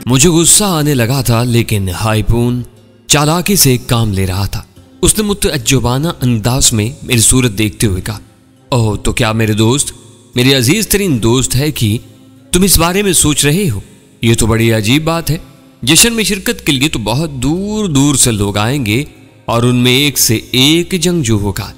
मुझे गुस्सा आने लगा था, लेकिन हाइपून चालाकी से काम ले रहा था। उसने मुतअज्जबाना अंदाज में मेरी सूरत देखते हुए कहा, ओह तो क्या मेरे दोस्त, मेरे अजीज तरीन दोस्त है कि तुम इस बारे में सोच रहे हो? ये तो बड़ी अजीब बात है। जश्न में शिरकत के लिए तो बहुत दूर दूर से लोग आएंगे और उनमें एक से एक जंगजू होगा।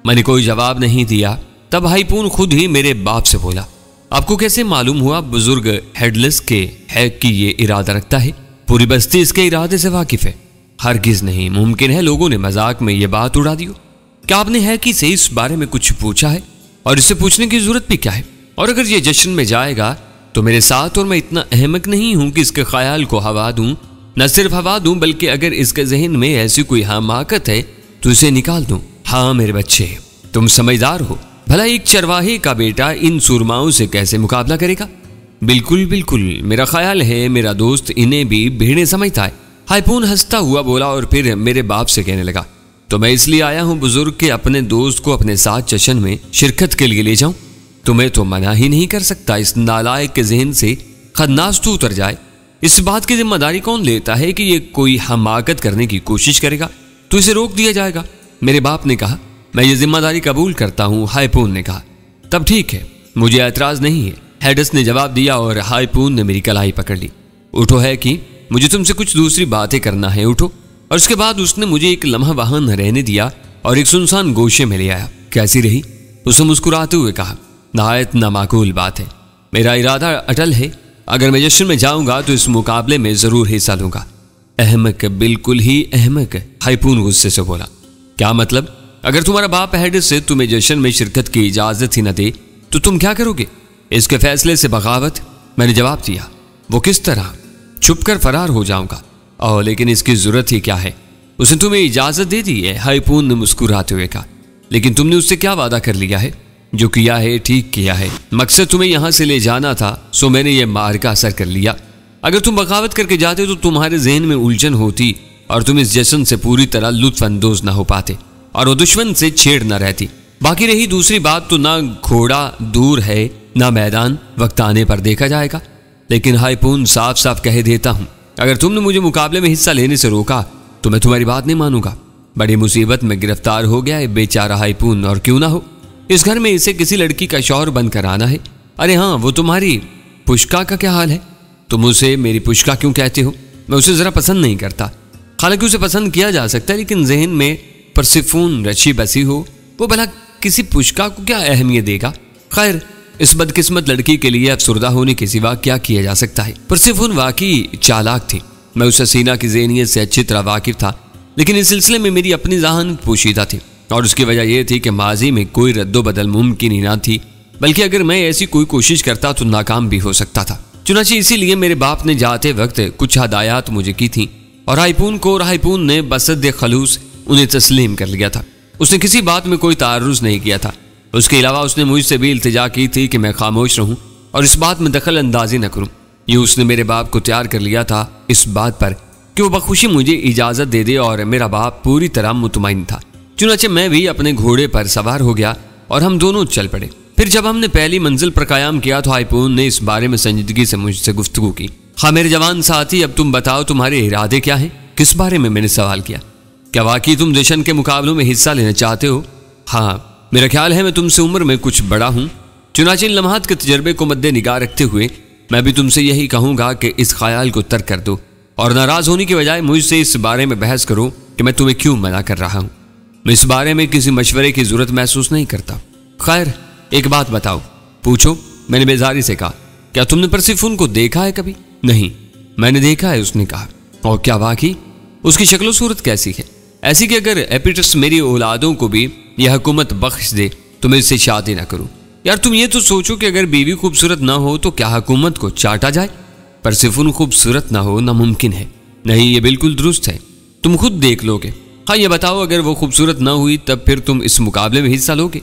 मैंने कोई जवाब नहीं दिया। तब हाइपून खुद ही मेरे बाप से बोला, आपको कैसे मालूम हुआ बुजुर्ग हेडलेस के हैक की ये इरादा रखता है? पूरी बस्ती इसके इरादे से वाकिफ है। हरगिज नहीं, मुमकिन है लोगों ने मजाक में ये बात उड़ा दी हो। क्या आपने हैकी से इस बारे में कुछ पूछा है? और इससे पूछने की जरूरत भी क्या है? और अगर ये जश्न में जाएगा तो मेरे साथ, और मैं इतना अहमक नहीं हूं कि इसके ख्याल को हवा दूं। न सिर्फ हवा दूं, बल्कि अगर इसके जहन में ऐसी कोई हमाकत है तो इसे निकाल दूं। हाँ मेरे बच्चे, तुम समझदार हो। भला एक चरवाहे का बेटा इन सुरमाओं से कैसे मुकाबला करेगा? बिल्कुल बिल्कुल, मेरा ख्याल है मेरा दोस्त इन्हें भी भेड़ें समझता है। हाइपून हंसता हुआ बोला और फिर मेरे बाप से कहने लगा, तो मैं इसलिए आया हूं बुजुर्ग के अपने दोस्त को अपने साथ जश्न में शिरकत के लिए ले जाऊं। तुम्हें तो मना ही नहीं कर सकता। इस नालायक के जहन से खन्नास तो उतर जाए। इस बात की जिम्मेदारी कौन लेता है कि ये कोई हमाकत करने की कोशिश करेगा तो इसे रोक दिया जाएगा? मेरे बाप ने कहा, मैं ये जिम्मेदारी कबूल करता हूं। हाइपून ने कहा, तब ठीक है, मुझे एतराज नहीं है। हेडस ने जवाब दिया और हाइपून ने मेरी कलाई पकड़ ली। उठो है कि मुझे तुमसे कुछ दूसरी बातें करना है, उठो। और उसके बाद उसने मुझे एक लम्हा वहां न रहने दिया और एक सुनसान गोशे में ले आया। कैसी रही? उसने मुस्कुराते हुए कहा, नहायत नामाकूल बात है। मेरा इरादा अटल है। अगर मैं जश्न में जाऊंगा तो इस मुकाबले में जरूर हिस्सा लूंगा। अहमक, बिल्कुल ही अहमक, हाइपून गुस्से से बोला। क्या मतलब? अगर तुम्हारा बाप हेडस से तुम्हें जश्न में शिरकत की इजाजत ही न दे तो तुम क्या करोगे? इसके फैसले से बगावत? मैंने जवाब दिया। वो किस तरह? छुप कर फरार हो जाऊंगा। ओह, लेकिन इसकी जरूरत ही क्या है? उसने तुम्हें इजाजत दे दी है, हाइपून ने मुस्कुराते हुए कहा। लेकिन तुमने उससे क्या वादा कर लिया है? जो किया है ठीक किया है। मकसद तुम्हें यहां से ले जाना था, सो मैंने ये मार का असर कर लिया। अगर तुम बगावत करके जाते तो तुम्हारे जहन में उलझन होती और तुम इस जश्न से पूरी तरह लुत्फ अंदोज न हो पाते और वो दुश्मन से छेड़ न रहती। बाकी रही दूसरी बात, तो ना घोड़ा दूर है ना मैदान, वक्त आने पर देखा जाएगा। लेकिन हाइपून, साफ साफ कह देता हूं, अगर तुमने मुझे मुकाबले में हिस्सा लेने से रोका तो मैं तुम्हारी बात नहीं मानूंगा। बड़ी मुसीबत में गिरफ्तार हो गया है बेचारा हाइपून, और क्यों ना हो। इस घर में इसे किसी लड़की का शौहर बनकर आना है। अरे हाँ, वो तुम्हारी पुष्का का क्या हाल है? तुम उसे मेरी पुष्का क्यों कहते हो? मैं उसे जरा पसंद नहीं करता। हालांकि उसे पसंद किया जा सकता है, लेकिन जहन में परसिफून रची बसी हो, वो भला किसी पुष्का को क्या अहमियत देगा? खैर, इस बदकिस्मत लड़की के लिए अफसुर्दा होने के सिवा क्या किया जा सकता है। परसिफून वाकई चालाक थी। मैं उस हसीना की ज़हनियत से अच्छी तरह वाकिफ था, लेकिन इस सिलसिले में मेरी अपनी ज़हानत पोशीदा थी। और उसकी वजह यह थी कि माजी में कोई रद्दो बदल मुमकिन ही ना थी, बल्कि अगर मैं ऐसी कोई कोशिश करता तो नाकाम भी हो सकता था। चुनांचे इसीलिए मेरे बाप ने जाते वक्त कुछ हदायत मुझे की थी और हाइपून ने बसद खलूस उन्हें तस्लीम कर लिया था। उसने किसी बात में कोई तारुज़ नहीं किया था। उसके अलावा उसने मुझसे भी इल्तिजा की थी कि मैं खामोश रहूं और इस बात में दखल अंदाजी न करूं। ये उसने मेरे बाप को तैयार कर लिया था इस बात पर कि वो बखुशी मुझे इजाज़त दे दे, और मेरा बाप पूरी तरह मुतमईन था। चुनांचे मैं भी अपने घोड़े पर सवार हो गया और हम दोनों चल पड़े। फिर जब हमने पहली मंजिल पर कयाम किया तो हाइपून ने इस बारे में संजीदगी से मुझसे गुफ्तगू की। हाँ मेरे जवान साथी, अब तुम बताओ तुम्हारे इरादे क्या हैं? किस बारे में? मैंने सवाल किया। क्या वाकई तुम जश्न के मुकाबलों में हिस्सा लेना चाहते हो? हाँ, मेरा ख्याल है मैं तुमसे उम्र में कुछ बड़ा हूँ। चुनांचे इन लम्हात के तजर्बे को मद्दे निगाह रखते हुए मैं भी तुमसे यही कहूँगा कि इस ख्याल को तर्क कर दो और नाराज़ होने की बजाय मुझसे इस बारे में बहस करो कि मैं तुम्हें क्यों मना कर रहा हूँ। मैं इस बारे में किसी मशवरे की जरूरत महसूस नहीं करता। खैर, एक बात बताओ। पूछो, मैंने बेजारी से कहा। क्या तुमने परसिफून को देखा है कभी? नहीं, मैंने देखा है, उसने कहा। और क्या वाकई? उसकी शक्ल सूरत कैसी है? ऐसी कि अगर एपिटस मेरी औलादों को भी यह हुकूमत बख्श दे तो मैं इससे शादी ना करूं। यार तुम ये तो सोचो कि अगर बीवी खूबसूरत ना हो तो क्या हुकूमत को चाटा जाए? परसिफून खूबसूरत ना हो नामुमकिन है। नहीं, ये बिल्कुल दुरुस्त है, तुम खुद देख लोगे। हाँ, ये बताओ, अगर वो खूबसूरत ना हुई तब फिर तुम इस मुकाबले में हिस्सा लोगे?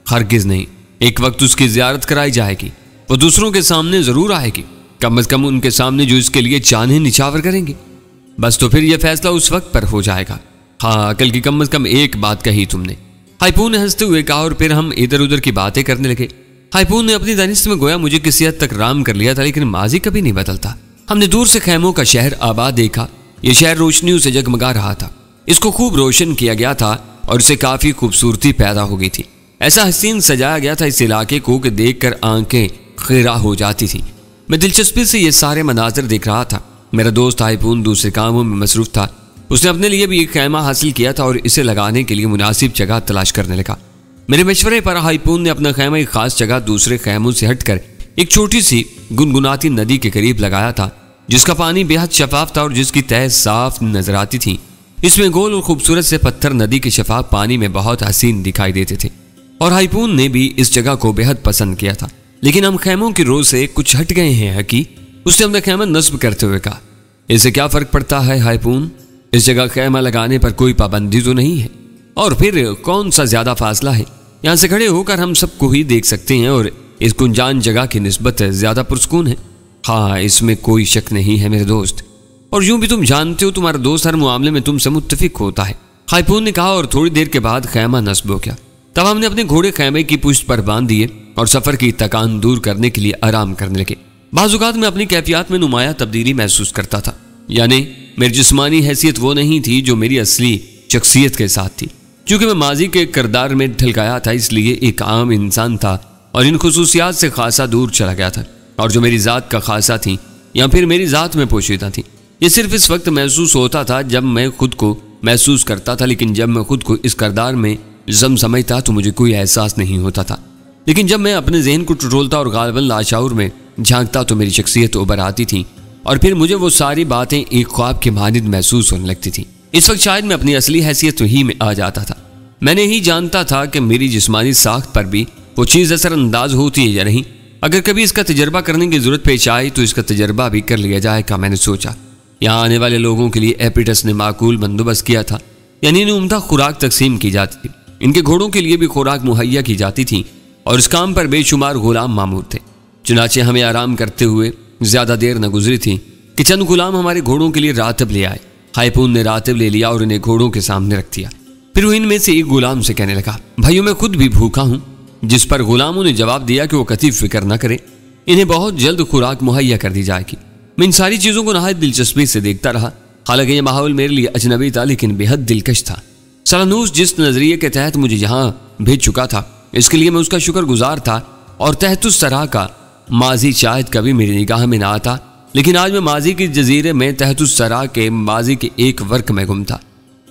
हरगिज नहीं। एक वक्त उसकी जियारत कराई जाएगी, वो दूसरों के सामने जरूर आएगी, कम अज कम उनके सामने जो इसके लिए चाहे निछावर करेंगे। बस तो फिर यह फैसला उस वक्त पर हो जाएगा। हाँ, अकल की कम अज कम एक बात कही तुमने, हाइपून ने हंसते हुए कहा। और फिर हम इधर उधर की बातें करने लगे। हाइपून ने अपनी दानिश में गोया मुझे किसी हद तक राम कर लिया था, लेकिन माजी कभी नहीं बदलता। हमने दूर से खैमों का शहर आबाद देखा। यह शहर रोशनियों से जगमगा रहा था। इसको खूब रोशन किया गया था और इससे काफी खूबसूरती पैदा हो गई थी। ऐसा हसीन सजाया गया था इस इलाके को कि देखकर आंखें खीरा हो जाती थी। मैं दिलचस्पी से ये सारे मनाजिर देख रहा था। मेरा दोस्त हाइपून दूसरे कामों में मसरूफ था। उसने अपने लिए भी एक खैमा हासिल किया था और इसे लगाने के लिए मुनासिब जगह तलाश करने लगा। मेरे मशवरे पर हाइपून ने अपना खैमा एक खास जगह दूसरे खैमों से हटकर एक छोटी सी गुनगुनाती नदी के करीब लगाया था, जिसका पानी बेहद शफाफ था और जिसकी तह साफ नजर आती थी। इसमें गोल और खूबसूरत से पत्थर नदी के शफाफ पानी में बहुत हसीन दिखाई देते थे और हाइपून ने भी इस जगह को बेहद पसंद किया था। लेकिन हम खैमों की रोज से कुछ हट गए हैं हकी, उसने अपना खैमा नस्ब करते हुए कहा। इससे क्या फर्क पड़ता है हाइपून? इस जगह खैमा लगाने पर कोई पाबंदी तो नहीं है, और फिर कौन सा ज्यादा फासला है? यहाँ से खड़े होकर हम सबको ही देख सकते हैं और इस गुंजान जगह की निस्बत ज्यादा पुरस्कून है। हाँ, इसमें कोई शक नहीं है मेरे दोस्त, और यूं भी तुम जानते हो तुम्हारा दोस्त हर मामले में तुमसे मुत्तफिक होता है, हाइपून ने कहा। और थोड़ी देर के बाद खैमा नस्ब हो गया। तब हमने अपने घोड़े खैमे की पुष्ट पर बांध दिए और सफर की थकान दूर करने के लिए आराम करने लगे। बाज़-औक़ात में अपनी कैफियत में नुमाया तब्दीली महसूस करता था, यानी मेरी जिस्मानी हैसियत वो नहीं थी जो मेरी असली शख्सियत के साथ थी। क्योंकि मैं माजी के किरदार में ढल गया था, इसलिए एक आम इंसान था और इन खुसूसियात से खासा दूर चला गया था। और जो मेरी ज़ात का खासा थी या फिर मेरी ज़ात में पोशीदा थी, ये सिर्फ इस वक्त महसूस होता था जब मैं खुद को महसूस करता था। लेकिन जब मैं खुद को इस किरदार में जम समझता तो मुझे कोई एहसास नहीं होता था। लेकिन जब मैं अपने जहन को टटोलता और गालिबन लाशऊर में झांकता तो मेरी शख्सियत उभर आती थी और फिर मुझे वो सारी बातें एक ख्वाब के मानिंद महसूस होने लगती थी। इस वक्त शायद मैं अपनी असली हैसियत ही में आ जाता था। मैंने ही जानता था कि मेरी जिस्मानी साख्त पर भी वो चीज़ असरअंदाज होती है या नहीं। अगर कभी इसका तजर्बा करने की जरूरत पेश आई तो इसका तजर्बा भी कर लिया जाएगा। मैंने सोचा यहाँ आने वाले लोगों के लिए एपिटस ने माकूल बंदोबस्त किया था, यानी इन्हें उम्दा खुराक तकसीम की जाती थी। इनके घोड़ों के लिए भी खुराक मुहैया की जाती थी और इस काम पर बेशुमार गुलाम मामूर थे। चुनाचे हमें आराम करते हुए ज्यादा देर न गुजरी थी कि चंद गुलाम हमारे घोड़ों के लिए रातब ले आए। हाइपून ने रातब ले लिया और इन्हें घोड़ों के सामने रख दिया। फिर वो इनमें से एक गुलाम से कहने लगा, भाइयों मैं खुद भी भूखा हूँ। जिस पर गुलामों ने जवाब दिया कि वो कतई फिक्र न करें, इन्हें बहुत जल्द खुराक मुहैया कर दी जाएगी। मैं इन सारी चीज़ों को नहायत दिलचस्पी से देखता रहा। हालांकि यह माहौल मेरे लिए अजनबी था लेकिन बेहद दिलकश था। सलानूस जिस नजरिए के तहत मुझे यहाँ भेज चुका था, इसके लिए मैं उसका शुक्रगुजार था और तहतुस सरा का माजी शायद कभी मेरी निगाह में ना आता। लेकिन आज मैं माजी के जजीरे में तहतुस सरा के माजी के एक वर्क में गुम था।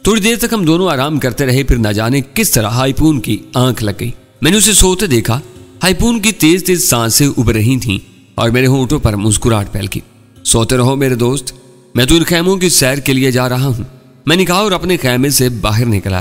थोड़ी देर तक हम दोनों आराम करते रहे। फिर न जाने किस तरह हाइपून की आंख लग गई। मैंने उसे सोते देखा। हाइपून की तेज तेज सांसें उब रही थीं और मेरे होंठों पर मुस्कुराहट फैल गई। सोते रहो मेरे दोस्त, मैं तो इन खैमों की सैर के लिए जा रहा हूँ, मैंने कहा और अपने खैमे से बाहर निकला।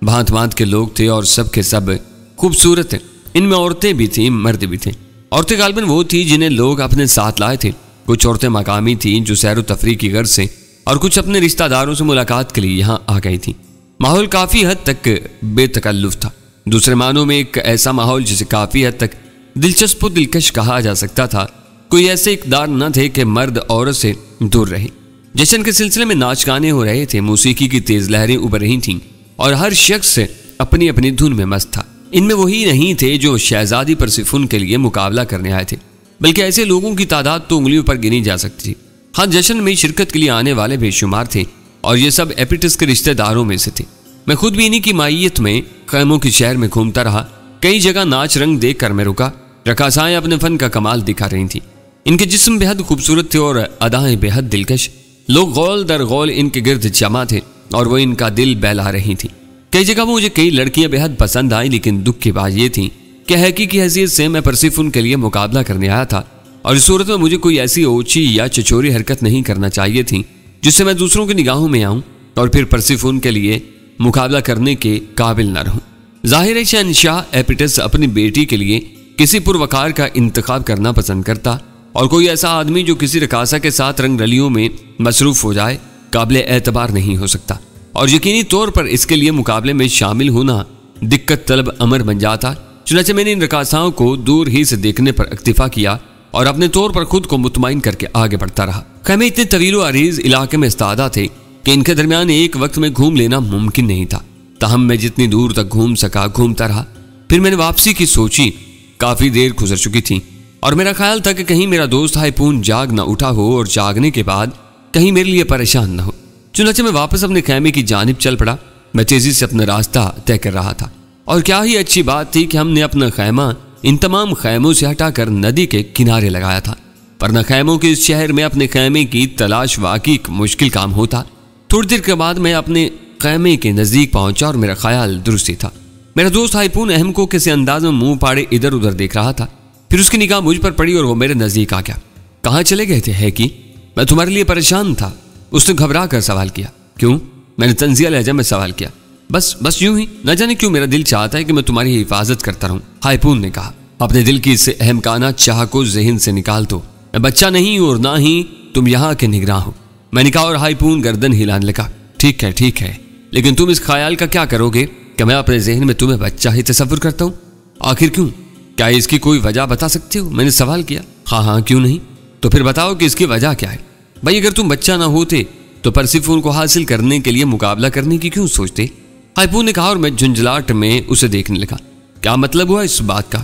भांत भांत के लोग थे और सब के सब खूबसूरत थे। इनमें औरतें भी थीं, मर्द भी थे। औरतें गालिबन वो थी जिन्हें लोग अपने साथ लाए थे। कुछ औरतें मकामी थीं जो सैर व तफरीह की गर्ज से और कुछ अपने रिश्तेदारों से मुलाकात के लिए यहाँ आ गई थी। माहौल काफ़ी हद तक बेतकल्लुफ था। दूसरे मानों में एक ऐसा माहौल जिसे काफ़ी हद तक दिलचस्प दिलकश कहा जा सकता था। कोई ऐसे इकदार न थे कि मर्द औरत से दूर रहे। जश्न के सिलसिले में नाच गाने हो रहे थे, मौसीकी की तेज लहरें उभर रही थीं और हर शख्स अपनी अपनी धुन में मस्त था। इनमें वही नहीं थे जो शहजादी परसिफुन के लिए मुकाबला करने आए थे, बल्कि ऐसे लोगों की तादाद तो उंगलियों पर गिनी जा सकती थी। हाँ, जश्न में शिरकत के लिए आने वाले बेशुमार थे और ये सब एपिटस के रिश्तेदारों में से थे। मैं खुद भी इन्हीं की मायियत में खैमों के शहर में घूमता रहा। कई जगह नाच रंग देख कर मैं रुका। रकासाएं अपने फन का कमाल दिखा रही थी। इनके जिस्म बेहद खूबसूरत थे और अदाएं बेहद दिलकश। लोग गौल दर गौल इनके गिर्द जमा थे और वो इनका दिल बहला रही थी। कई जगह मुझे कई लड़कियां बेहद पसंद आई, लेकिन दुख की बात यह थी कि हकीकी की हैसियत से मैं परसिफुन के लिए मुकाबला करने आया था और इस सूरत में मुझे कोई ऐसी ओछी या चचोरी हरकत नहीं करना चाहिए थी जिससे मैं दूसरों की निगाहों में आऊं और फिर परसिफुन के लिए मुकाबला करने के काबिल न रहूं। जाहिर है शहंशाह एपिटस अपनी बेटी के लिए किसी पुरवकार का इंतखाब करना पसंद करता और कोई ऐसा आदमी जो किसी रकासा के साथ रंग रलियों में मसरूफ हो जाए काबिल एतबार नहीं हो सकता और यकीनी तौर पर इसके लिए मुकाबले में शामिल होना दिक्कत तलब अमर बन जाता। चुनांचे मैंने इन रकासाओं को दूर ही से देखने पर इक्तिफा किया और अपने तौर पर खुद को मुतमईन करके आगे बढ़ता रहा। खैमे इतने तवील व अरीज इलाके में इस्तादा थे कि इनके दरमियान एक वक्त में घूम लेना मुमकिन नहीं था। ताहम मैं जितनी दूर तक घूम सका घूमता रहा। फिर मैंने वापसी की सोची। काफी देर गुजर चुकी थी और मेरा ख्याल था कि कहीं मेरा दोस्त हाइपून जाग ना उठा हो और जागने के बाद कहीं मेरे लिए परेशान न हो। चुनाचे मैं वापस अपने खैमे की जानिब चल पड़ा। मैं तेजी से अपना रास्ता तय कर रहा था और क्या ही अच्छी बात थी कि हमने अपना खैमा इन तमाम खैमों से हटाकर नदी के किनारे लगाया था, वरना खैमों के इस शहर में अपने खैमे की तलाश वाकई एक मुश्किल काम होता। थोड़ी देर के बाद मैं अपने खैमे के नजदीक पहुंचा और मेरा ख्याल दुरुस्त ही था। मेरा दोस्त हाइपून अहम को किसी अंदाज में मुंह पाड़े इधर उधर देख रहा था। फिर उसकी निगाह मुझ पर पड़ी और वो मेरे नजदीक आ गया। कहाँ चले गए थे है कि मैं तुम्हारे लिए परेशान था, उसने घबरा कर सवाल किया। क्यों? मैंने तंजिया लहजा में सवाल किया। बस यूं ही, न जाने क्यों मेरा दिल चाहता है कि मैं तुम्हारी हिफाजत करता रहूं, हाइपून ने कहा। अपने दिल की इस अहमकाना चाह को जहन से निकाल दो। मैं बच्चा नहीं और ना ही तुम यहाँ के निगरान हो, मैंने कहा और हाइपून गर्दन हिलाने लगा। ठीक है, लेकिन तुम इस ख्याल का क्या करोगे कि मैं अपने जहन में तुम्हें बच्चा ही तस्वुर करता हूँ? आखिर क्यों? क्या इसकी कोई वजह बता सकते हो? मैंने सवाल किया। हाँ, क्यों नहीं? तो फिर बताओ कि इसकी वजह क्या है? भाई अगर तुम बच्चा ना होते तो परसिफोन को हासिल करने के लिए मुकाबला करने की क्यों सोचते? हाइपून ने कहा और मैं झुंझलाहट में उसे देखने लगा। क्या मतलब हुआ इस बात का?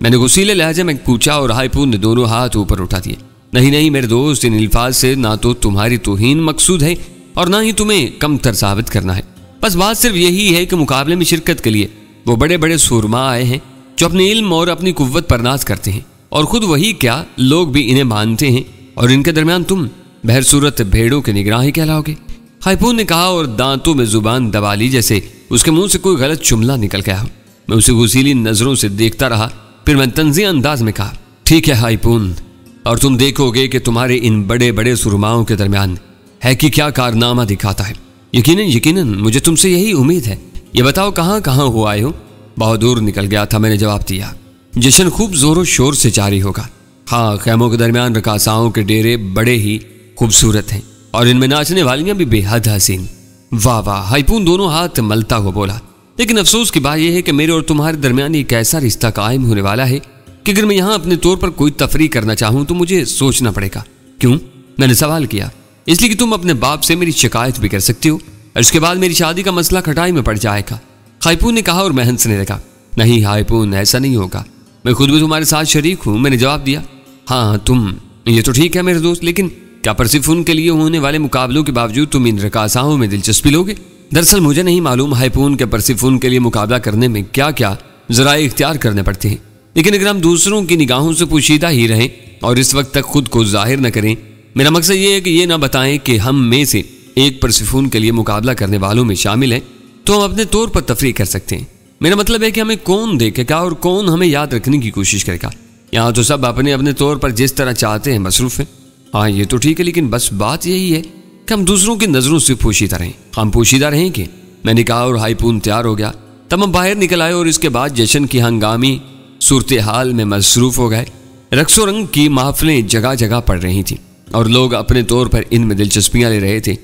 मैंने गुस्सीले लहजे में पूछा और हाइपून ने दोनों हाथ ऊपर उठा दिए। नहीं मेरे दोस्त, इन अल्फाज से ना तो तुम्हारी तौहीन मकसूद है और ना ही तुम्हें कमतर साबित करना है। बस बात सिर्फ यही है कि मुकाबले में शिरकत के लिए वो बड़े बड़े सुरमा आए हैं जो अपने इल्म और अपनी कुव्वत पर नाज करते हैं, और खुद वही क्या लोग भी इन्हें मानते हैं, और इनके दरमियान तुम बहरसूरत भेड़ों के निगरान ही कहलाओगे। हाइपून ने कहा और दांतों में जुबान दबा ली जैसे उसके मुंह से कोई गलत जुमला निकल गया हो। मैं उसे गुस्सीली नजरों से देखता रहा। फिर मैं तंज़िया अंदाज में कहा, ठीक है हाइपून, और तुम देखोगे कि तुम्हारे इन बड़े बड़े सुरमाओं के दरमियान है कि क्या कारनामा दिखाता है। यकीनन मुझे तुमसे यही उम्मीद है। ये बताओ कहाँ हो आए हो? बहुत दूर निकल गया था, मैंने जवाब दिया। जश्न खूब जोरों शोर से जारी होगा। हाँ, खैमों के दरमियान रकासाओं के डेरे बड़े ही खूबसूरत हैं और इनमें नाचने वालियां भी बेहद हसीन। वाह, हाइपून दोनों हाथ मलता हुआ बोला। लेकिन अफसोस की बात यह है कि मेरे और तुम्हारे दरमियान एक ऐसा रिश्ता कायम होने वाला है कि अगर मैं यहाँ अपने तौर पर कोई तफरी करना चाहूँ तो मुझे सोचना पड़ेगा। क्यों? मैंने सवाल किया। इसलिए कि तुम अपने बाप से मेरी शिकायत भी कर सकती हो और उसके बाद मेरी शादी का मसला खटाई में पड़ जाएगा। हाइपून ने कहा और मैं हंसने लगा। नहीं हाइपून, ऐसा नहीं होगा, मैं खुद भी तुम्हारे साथ शरीक हूँ, मैंने जवाब दिया। हाँ तुम, ये तो ठीक है मेरे दोस्त, लेकिन क्या परसिफोन के लिए होने वाले मुकाबलों के बावजूद तुम इन रकासाओं में दिलचस्पी लोगे? दरअसल मुझे नहीं मालूम हाइपून के परसिफोन के लिए मुकाबला करने में क्या क्या जराए इख्तियार करने पड़ते हैं, लेकिन अगर हम दूसरों की निगाहों से पोशीदा ही रहें और इस वक्त तक खुद को जाहिर न करें, मेरा मकसद ये है कि ये ना बताएं कि हम में से एक परसिफोन के लिए मुकाबला करने वालों में शामिल है, तो हम अपने तौर पर तफरी कर सकते हैं। मेरा मतलब है कि हमें कौन देखेगा और कौन हमें याद रखने की कोशिश करेगा। यहाँ तो सब अपने अपने तौर पर जिस तरह चाहते हैं मसरूफ हैं। हाँ ये तो ठीक है, लेकिन बस बात यही है कि हम दूसरों की नजरों से पोशीदा रहें। हम पोशीदा रहें कि? मैंने कहा और हाइपून तैयार हो गया। तब हम बाहर निकल आए और इसके बाद जश्न की हंगामी सूरत हाल में मसरूफ हो गए। रक्सो रंग की महफिलें जगह जगह पड़ रही थी और लोग अपने तौर पर इनमें दिलचस्पियां ले रहे थे।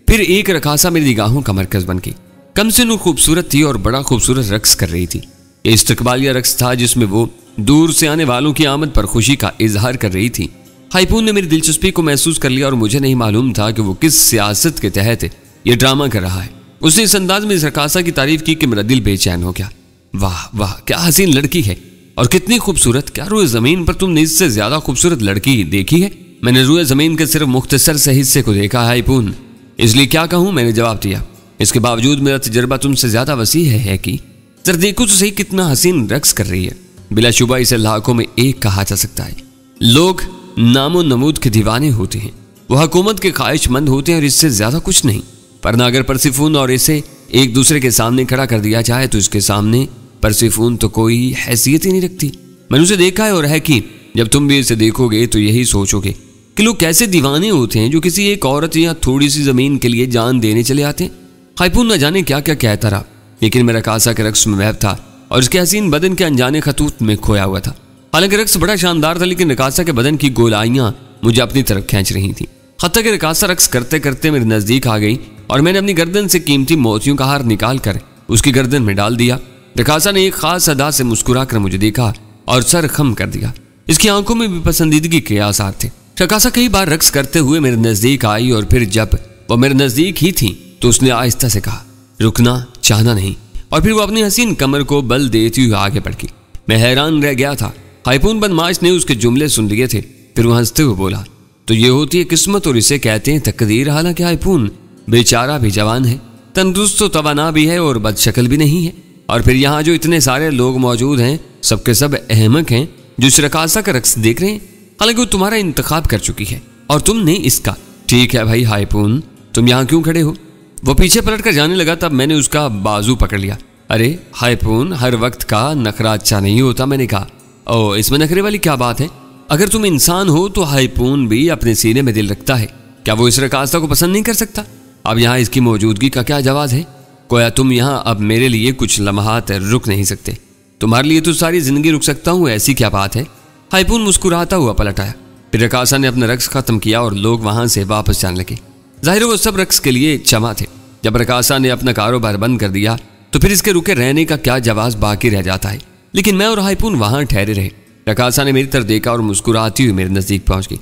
फिर एक रकासा मेरी निगाहों का मरकज बन गई। कम से नूर खूबसूरत थी और बड़ा खूबसूरत रक्स कर रही थी। ये इस्तकबालिया रक्स था जिसमें वो दूर से आने वालों की आमद पर खुशी का इजहार कर रही थी। हाइपून ने मेरी दिलचस्पी को महसूस कर लिया और मुझे नहीं मालूम था कि वो किस सियासत के तहत ये ड्रामा कर रहा है। उसने इस अंदाज में इस रकासा की तारीफ की कि मेरा दिल बेचैन हो गया। वाह क्या हसीन लड़की है और कितनी खूबसूरत। क्या रूए जमीन पर तुमने इससे ज्यादा खूबसूरत लड़की देखी है? मैंने रूए जमीन के सिर्फ मुख्तसर से हिस्से को देखा है हाइपून, इसलिए क्या कहूँ, मैंने जवाब दिया। इसके बावजूद मेरा तजर्बा तुमसे ज्यादा वसी है कि जरा देखो तो सही कितना हसीन रक्स कर रही है। बिलाशुबा इसे लाखों में एक कहा जा सकता है। लोग नामो नमूद के दीवाने होते हैं, वो हुकूमत के ख्वाहिशमंद होते हैं और इससे ज्यादा कुछ नहीं। पर ना अगर परसिफून और इसे एक दूसरे के सामने खड़ा कर दिया जाए तो इसके सामने परसिफून तो कोई हैसियत ही नहीं रखती। मैंने उसे देखा है और है कि जब तुम भी इसे देखोगे तो यही सोचोगे कि लोग कैसे दीवाने होते हैं जो किसी एक औरत या थोड़ी सी जमीन के लिए जान देने चले आते हैं। हाइपून न जाने क्या क्या कहता रहा, लेकिन मेरा कासा के रक्स में महब था और उसके हसीन बदन के अनजाने खतूत में खोया हुआ था। हालांकि रक्स बड़ा शानदार था, लेकिन रकासा के बदन की गोलाइयां मुझे अपनी तरफ खींच रही थी। हत्ता कि रकासा रक्स करते करते मेरे नजदीक आ गई और मैंने अपनी गर्दन से कीमती मोतियों का हार निकाल कर उसकी गर्दन में डाल दिया। रकासा ने एक खास अदा से मुस्कुरा कर मुझे देखा और सर खम कर दिया। इसकी आंखों में भी पसंदीदगी के आसार थे। रकासा कई बार रक्स करते हुए मेरे नजदीक आई और फिर जब वो मेरे नजदीक ही थी तो उसने आहिस्ता से कहा, रुकना चाहना नहीं, और फिर वो अपनी हसीन कमर को बल देती हुई आगे बढ़ गई। मैं हैरान रह गया था हाइपून बदमाश ने उसके जुमले सुन लिए थे। फिर वो हंसते हुए बोला, तो ये होती है किस्मत और इसे कहते हैं तकदीर। हालांकि हाइपून बेचारा भी जवान है, तंदुरुस्त तो तवाना भी है और बदशक्ल भी नहीं है। और फिर यहाँ जो इतने सारे लोग मौजूद हैं सबके सब अहमक हैं जो इस रकासा का रक्स देख रहे हैं। हालांकि वो तुम्हारा इंतखाब कर चुकी है और तुमने इसका। ठीक है भाई हाइपून, तुम यहाँ क्यों खड़े हो? वो पीछे पलट कर जाने लगा, तब मैंने उसका बाजू पकड़ लिया। अरे हाइपून, हर वक्त का नखरा अच्छा नहीं होता, मैंने कहा। ओ, इसमें नखरे वाली क्या बात है? अगर तुम इंसान हो तो हाइपून भी अपने सीने में दिल रखता है। क्या वो इस रकासा को पसंद नहीं कर सकता? अब यहाँ इसकी मौजूदगी का क्या जवाब है? कोया तुम यहाँ अब मेरे लिए कुछ लम्हात रुक नहीं सकते? तुम्हारे लिए तो सारी जिंदगी रुक सकता हूँ, ऐसी क्या बात है? हाइपून मुस्कुराता हुआ पलट आया। फिर रकासा ने अपना रक्स खत्म किया और लोग वहां से वापस जाने लगे। जाहिर है वो सब रक्स के लिए क्षमा थे। जब रकासा ने अपना कारोबार बंद कर दिया तो फिर इसके रुके रहने का क्या जवाब बाकी रह जाता है। लेकिन मैं और हाइपून वहां ठहरे रहे। रकासा ने मेरी तरफ देखा और मुस्कुराती हुई मेरे नजदीक पहुंच गई।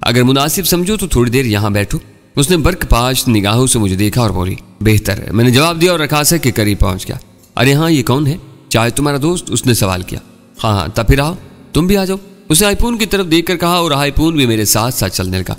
अगर मुनासिब समझो तो थोड़ी देर यहाँ बैठो। उसने बर्कपाश निगाहों से मुझे देखा और बोली, बेहतर। मैंने जवाब दिया और रकासा के करीब पहुंच गया। अरे हाँ, ये कौन है? चाहे तुम्हारा दोस्त? उसने सवाल किया। हाँ, तब फिर आओ, तुम भी आ जाओ, उसने हाइपून की तरफ देखकर कहा और हाइपून भी मेरे साथ साथ चलने लगा।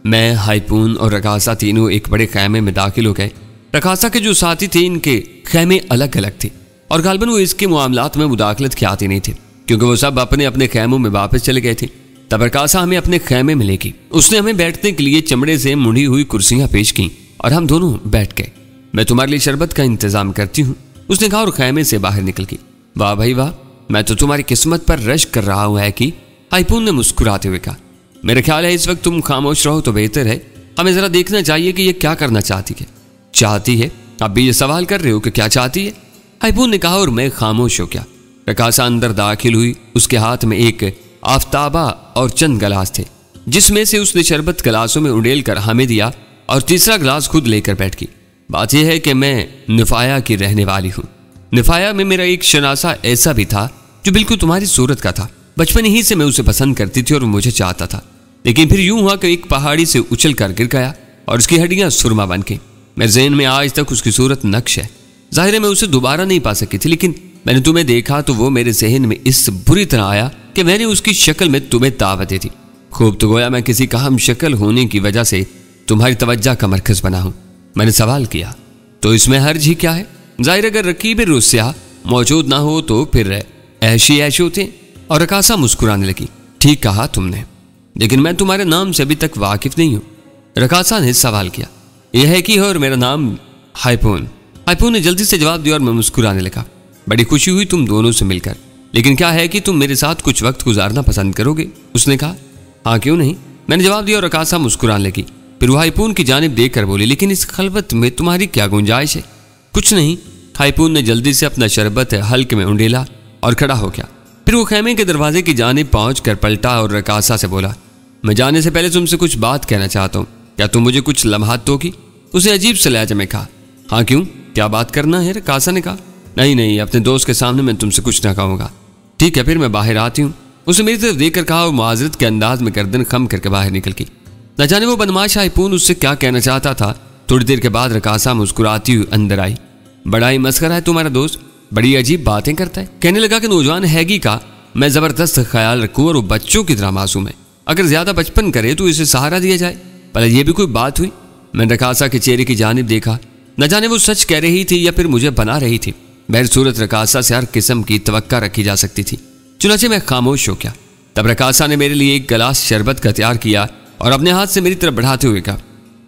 मैं, हाइपून और रकासा तीनों एक बड़े खैमे में दाखिल हो गए। रकासा के जो साथी थे इनके खैमे अलग अलग थे और गालबन वो इसके मामलात में मुदाखलत के आते नहीं थे क्योंकि वो सब अपने अपने खैमों में वापस चले गए थे। तब रकासा हमें अपने खैमे में ले गई। उसने हमें बैठने के लिए चमड़े से मुड़ी हुई कुर्सियां पेश की और हम दोनों बैठ गए। मैं तुम्हारे लिए शरबत का इंतजाम करती हूँ, उसने कहा और खैमे से बाहर निकल गई। वाह भाई वाह, मैं तो तुम्हारी किस्मत पर रश्क कर रहा हूँ है कि, हाइपून ने मुस्कुराते हुए कहा। मेरा ख्याल है इस वक्त तुम खामोश रहो तो बेहतर है। हमें जरा देखना चाहिए कि ये क्या करना चाहती है। अब भी ये सवाल कर रहे हो कि क्या चाहती है? हाइपून ने कहा और मैं खामोश हो गया। रकासा अंदर दाखिल हुई। उसके हाथ में एक आफ्ताबा और चंद गिलास थे जिसमें से उसने शरबत गिलासों में उड़ेल कर हमें दिया और तीसरा गिलास खुद लेकर बैठ गई। बात यह है कि मैं निफाया की रहने वाली हूँ। निफाया में मेरा एक शनासा ऐसा भी था जो बिल्कुल तुम्हारी सूरत का था। बचपन ही से मैं उसे पसंद करती थी और मुझे चाहता था, लेकिन फिर यूं हुआ कि एक पहाड़ी से उछल कर गिर गया और उसकी हड्डियां सुरमा बन गई। मेरे ज़हन में आज तक उसकी सूरत नक्श है। जाहिर है मैं उसे दोबारा नहीं पा सकी थी, लेकिन मैंने तुम्हें देखा तो वो मेरे जहन में इस बुरी तरह आया कि मैंने उसकी शक्ल में तुम्हें दावत दी थी। खूब तो गोया मैं किसी का हम शक्ल होने की वजह से तुम्हारी तवज्जो का मरकज बना हूं। मैंने सवाल किया, तो इसमें हर्ज ही क्या है? जाहिर अगर रकीब रुस्या मौजूद ना हो तो फिर ऐशी होते। और रकासा मुस्कुराने लगी। ठीक कहा तुमने, लेकिन मैं तुम्हारे नाम से अभी तक वाकिफ नहीं हूं। रकासा ने सवाल किया। यह है कि और मेरा नाम हाइपून। हाइपून ने जल्दी से जवाब दिया और मैं मुस्कुराने लगा। बड़ी खुशी हुई तुम दोनों से मिलकर, लेकिन क्या है कि तुम मेरे साथ कुछ वक्त गुजारना पसंद करोगे? उसने कहा। हाँ, क्यों नहीं, मैंने जवाब दिया और रकासा मुस्कुराने लगी। फिर वो हाइपून की जानिब देख कर बोली, लेकिन इस खलबत में तुम्हारी क्या गुंजाइश है? कुछ नहीं। हाइपून ने जल्दी से अपना शरबत हल्के में उंडेला और खड़ा हो गया। फिर वो खैमे के दरवाजे की जानिब पहुंचकर पलटा और रकासा से बोला, मैं जाने से पहले तुमसे कुछ बात कहना चाहता हूँ, क्या तुम मुझे कुछ लम्हात दोगी? उसे अजीब से लहजे में कहा। हाँ क्यों, क्या बात करना है? रकासा ने कहा। नहीं, अपने दोस्त के सामने मैं तुमसे कुछ ना कहूँगा। ठीक है, फिर मैं बाहर आती हूँ, उसे मेरी तरफ देखकर कहा और मुआजरत के अंदाज में गर्दन खम करके बाहर निकल गई। न जाने वो बदमाश हाइपून उससे क्या कहना चाहता था। थोड़ी देर के बाद रकासा मुस्कुराती हुई अंदर आई। बड़ा ही मस्करा है तुम्हारा दोस्त, बड़ी अजीब बातें करता है। कहने लगा कि नौजवान हैगी का मैं जबरदस्त ख्याल रखूं और वो बच्चों की तरह मासूम है। अगर ज्यादा बचपन करे तो इसे सहारा दिया जाए। भला ये भी कोई बात हुई? मैंने रकासा के चेहरे की जानिब देखा। न जाने वो सच कह रही थी या फिर मुझे बना रही थी। बहरसूरत रकासा से हर किस्म की तवक्का रखी जा सकती थी। चुनाचे मैं खामोश हो गया। तब रकासा ने मेरे लिए एक गिलास शरबत का तैयार किया और अपने हाथ से मेरी तरफ बढ़ाते हुए कहा,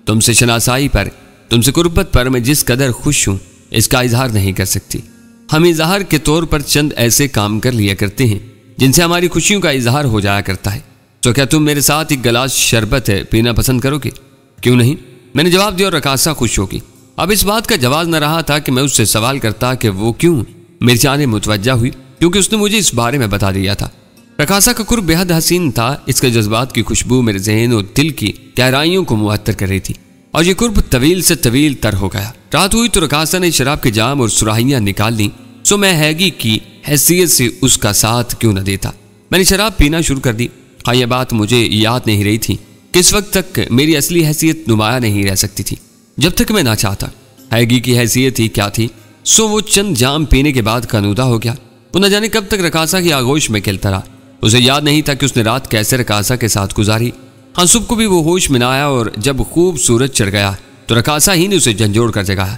तुमसे शनासाई पर, तुमसे कुर्बत पर मैं जिस कदर खुश हूं इसका इजहार नहीं कर सकती। हम इजहार के तौर पर चंद ऐसे काम कर लिया करते हैं जिनसे हमारी खुशियों का इजहार हो जाया करता है। तो क्या तुम मेरे साथ एक गिलास शरबत पीना पसंद करोगे? क्यों नहीं, मैंने जवाब दिया और रकासा खुश होगी। अब इस बात का जवाब न रहा था कि मैं उससे सवाल करता कि वो क्यों मेरी जानिब मुतवज्जा हुई, क्योंकि उसने मुझे इस बारे में बता दिया था। रकासा का कुर्ब बेहद हसीन था। इसके जज्बात की खुशबू मेरे जहन और दिल की गहराइयों को मुअत्तर कर रही थी और ये कुर्ब तवील से तवील तर हो गया। रात हुई तो रकासा ने शराब के जाम और सुराहियां निकाल ली। सो मैं हैगी की हैसियत से उसका साथ क्यों न देता। मैंने शराब पीना शुरू कर दी। हाँ, यह बात मुझे याद नहीं रही थी कि इस वक्त तक मेरी असली हैसियत नुमाया नहीं रह सकती थी जब तक मैं ना चाहता। हैगी की हैसियत ही क्या थी। सो वो चंद जाम पीने के बाद कानूदा हो गया। वो न जाने कब तक रकासा की आगोश में खेलता रहा। उसे याद नहीं था कि उसने रात कैसे रकासा के साथ गुजारी। हाँ, सुबह को भी वो होश में ना आया और जब खूब सूरज चढ़ गया तो रकासा ही ने उसे झंझोड़ कर जगाया।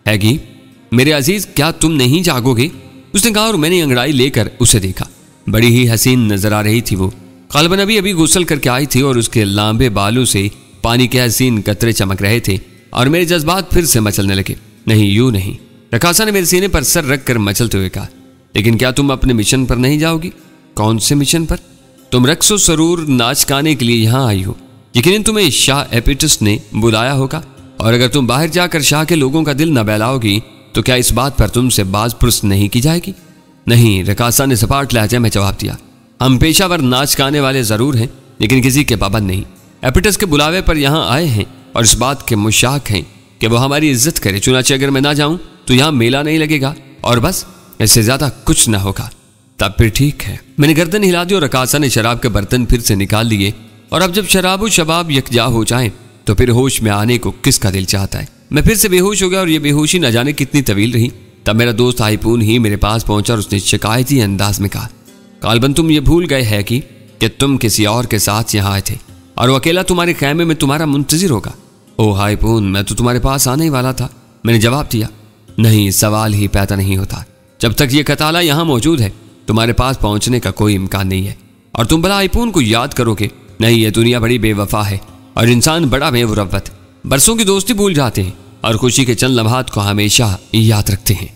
है कि मेरे अजीज, क्या तुम नहीं जागोगे? उसने कहा और मैंने अंगड़ाई लेकर उसे देखा। बड़ी ही हसीन नजर आ रही थी वो। गालिबन अभी गुस्ल करके आई थी और उसके लांबे बालों से पानी के हसीन कतरे चमक रहे थे और मेरे जज्बात फिर से मचलने लगे। नहीं, यूं नहीं, रकासा ने मेरे सीने पर सर रख कर मचलते हुए कहा। लेकिन क्या तुम अपने मिशन पर नहीं जाओगी? कौन से मिशन पर? तुम रक्सो सरूर नाच गाने के लिए यहाँ आई हो। यकीनन तुम्हें शाह एपिटस ने बुलाया होगा और अगर तुम बाहर जाकर शाह के लोगों का दिल न बहलाओगी तो क्या इस बात पर तुमसे बाज पुरस नहीं की जाएगी? नहीं, रकासा ने सपाट लहजे में जवाब दिया। हम पेशावर नाच गाने वाले जरूर हैं लेकिन किसी के पाबंद नहीं। एपिटस के बुलावे पर यहाँ आए हैं और इस बात के मुशाक हैं कि वो हमारी इज्जत करे। चुनाचे अगर मैं ना जाऊं तो यहाँ मेला नहीं लगेगा और बस, इससे ज्यादा कुछ ना होगा। तब फिर ठीक है। मैंने गर्दन हिला दी और रकासा ने शराब के बर्तन फिर से निकाल लिए। और अब जब शराब और शबाब यकजा हो जाए तो फिर होश में आने को किसका दिल चाहता है। मैं फिर से बेहोश हो गया और ये बेहोशी न जाने कितनी तवील रही। तब मेरा दोस्त हाइपून ही मेरे पास पहुंचा और उसने शिकायती अंदाज में कहा, गालिबन तुम ये भूल गए हैं कि तुम किसी और के साथ यहाँ आए थे और वो अकेला तुम्हारे खैमे में तुम्हारा मुंतजिर होगा। ओ हाइपून, मैं तो तुम्हारे पास आने ही वाला था। मैंने जवाब दिया। नहीं, सवाल ही पैदा नहीं होता। जब तक ये कताला यहाँ मौजूद है तुम्हारे पास पहुंचने का कोई इम्कान नहीं है। और तुम भला हाइपून को याद करोगे? नहीं, ये दुनिया बड़ी बेवफा है और इंसान बड़ा बेमुरव्वत। बरसों की दोस्ती भूल जाते हैं और खुशी के चंद लम्हात को हमेशा याद रखते हैं।